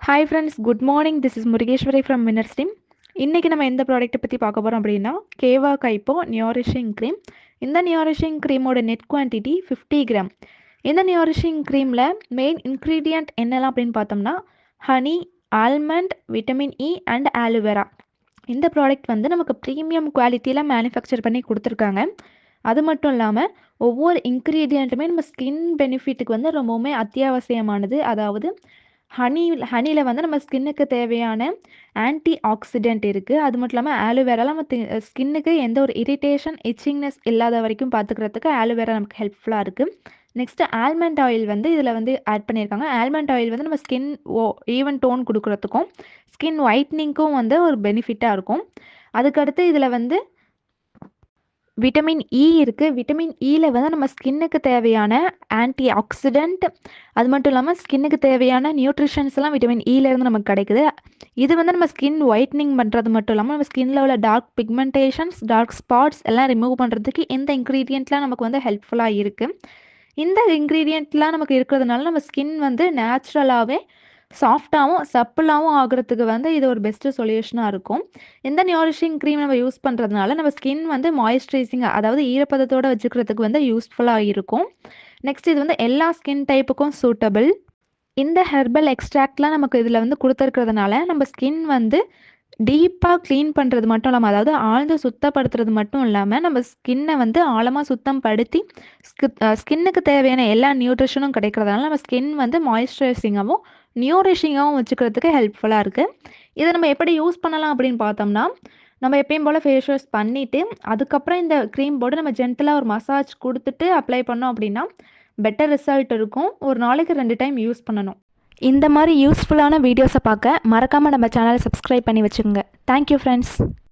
Hi friends, good morning. This is Murugeswari from winners team. இன்றைக்கி நம்ம எந்த ப்ராடக்ட்டை பற்றி பார்க்க போகிறோம் அப்படின்னா, கேவா கைப்போ நியூரிஷிங் க்ரீம். இந்த நியூரிஷிங் க்ரீமோட நெட் குவான்டிட்டி 50 கிராம். இந்த நியூரிஷிங் க்ரீமில் மெயின் இன்க்ரீடியண்ட் என்னெல்லாம் அப்படின்னு பார்த்தோம்னா, honey, almond, vitamin E and aloe vera. இந்த ப்ராடக்ட் வந்து நமக்கு ப்ரீமியம் குவாலிட்டியில் மேனுஃபேக்சர் பண்ணி கொடுத்துருக்காங்க. அது மட்டும் இல்லாமல் ஒவ்வொரு இன்க்ரீடியண்ட்டுமே நம்ம ஸ்கின் பெனிஃபிட்டுக்கு வந்து ரொம்பவுமே அத்தியாவசியமானது. அதாவது ஹனியில் வந்து நம்ம ஸ்கின்னுக்கு தேவையான ஆன்டி ஆக்சிடென்ட் இருக்குது. அது மட்டும் இல்லாமல் ஆலோவேரால நம்ம ஸ்கின்னுக்கு எந்த ஒரு இரிட்டேஷன், இச்சிங்னஸ் இல்லாத வரைக்கும் பார்த்துக்கிறதுக்கு ஆலோவேரா நமக்கு ஹெல்ப்ஃபுல்லாக இருக்குது. நெக்ஸ்ட்டு ஆல்மண்ட் ஆயில் வந்து இதில் வந்து ஆட் பண்ணியிருக்காங்க. ஆல்மண்ட் ஆயில் வந்து நம்ம ஸ்கின் ஈவன் டோன் கொடுக்குறதுக்கும் ஸ்கின் ஒயிட்னிங்க்கும் வந்து ஒரு பெனிஃபிட்டாக இருக்கும். அதுக்கடுத்து இதில் வந்து விட்டமின் இ இருக்குது. விட்டமின் இயில் வந்து நம்ம ஸ்கின்னுக்கு தேவையான ஆன்டி ஆக்சிடென்ட், அது மட்டும் இல்லாமல் ஸ்கின்னுக்கு தேவையான நியூட்ரிஷன்ஸ்லாம் விட்டமின் இலேருந்து நமக்கு கிடைக்குது. இது வந்து நம்ம ஸ்கின் ஒயிட்னிங் பண்ணுறது மட்டும் இல்லாமல் நம்ம ஸ்கின்னில் உள்ள டார்க் பிக்மெண்டேஷன்ஸ், டார்க் ஸ்பாட்ஸ் எல்லாம் ரிமூவ் பண்ணுறதுக்கு இந்த இன்க்ரீடியண்ட்லாம் நமக்கு வந்து ஹெல்ப்ஃபுல்லாக இருக்குது. இந்த இன்க்ரீடியண்ட்லாம் நமக்கு இருக்கிறதுனால நம்ம ஸ்கின் வந்து நேச்சுரலாகவே சாஃப்டாகவும் சப்பிளாகவும் ஆகிறதுக்கு வந்து இது ஒரு பெஸ்ட்டு சொல்யூஷனாக இருக்கும். இந்த நியூரிஷிங் க்ரீம் நம்ம யூஸ் பண்ணுறதுனால நம்ம ஸ்கின் வந்து மாய்ஸ்சரைசிங்காக, அதாவது ஈரப்பதத்தோடு வச்சுக்கிறதுக்கு வந்து யூஸ்ஃபுல்லாக இருக்கும். நெக்ஸ்ட் இது வந்து எல்லா ஸ்கின் டைப்புக்கும் சூட்டபிள். இந்த ஹெர்பல் எக்ஸ்ட்ராக்ட்லாம் நமக்கு இதில் வந்து கொடுத்துருக்கிறதுனால நம்ம ஸ்கின் வந்து டீப்பாக க்ளீன் பண்ணுறது மட்டும் இல்லாமல், அதாவது ஆழ்ந்து சுத்தப்படுத்துறது மட்டும் இல்லாமல் நம்ம ஸ்கின்னை வந்து ஆழமாக சுத்தம் படுத்தி ஸ்கின்னுக்கு தேவையான எல்லா நியூட்ரிஷனும் கிடைக்கிறதுனால நம்ம ஸ்கின் வந்து மாய்ஸ்சரைசிங்காகவும் நியூரிஷிங்காகவும் வச்சுக்கிறதுக்கு ஹெல்ப்ஃபுல்லாக இருக்குது. இதை நம்ம எப்படி யூஸ் பண்ணலாம் அப்படின்னு பார்த்தோம்னா, நம்ம எப்பயும் போல் ஃபேஸ் வாஷ் பண்ணிவிட்டு அதுக்கப்புறம் இந்த க்ரீம் போட்டு நம்ம ஜென்டலாக ஒரு மசாஜ் கொடுத்துட்டு அப்ளை பண்ணோம் அப்படின்னா பெட்டர் ரிசல்ட் இருக்கும். ஒரு நாளைக்கு 2 டைம் யூஸ் பண்ணணும். இந்த மாதிரி யூஸ்ஃபுல்லான வீடியோஸை பார்க்க மறக்காமல் நம்ம சேனலை சப்ஸ்கிரைப் பண்ணி வச்சுக்கோங்க. Thank you friends.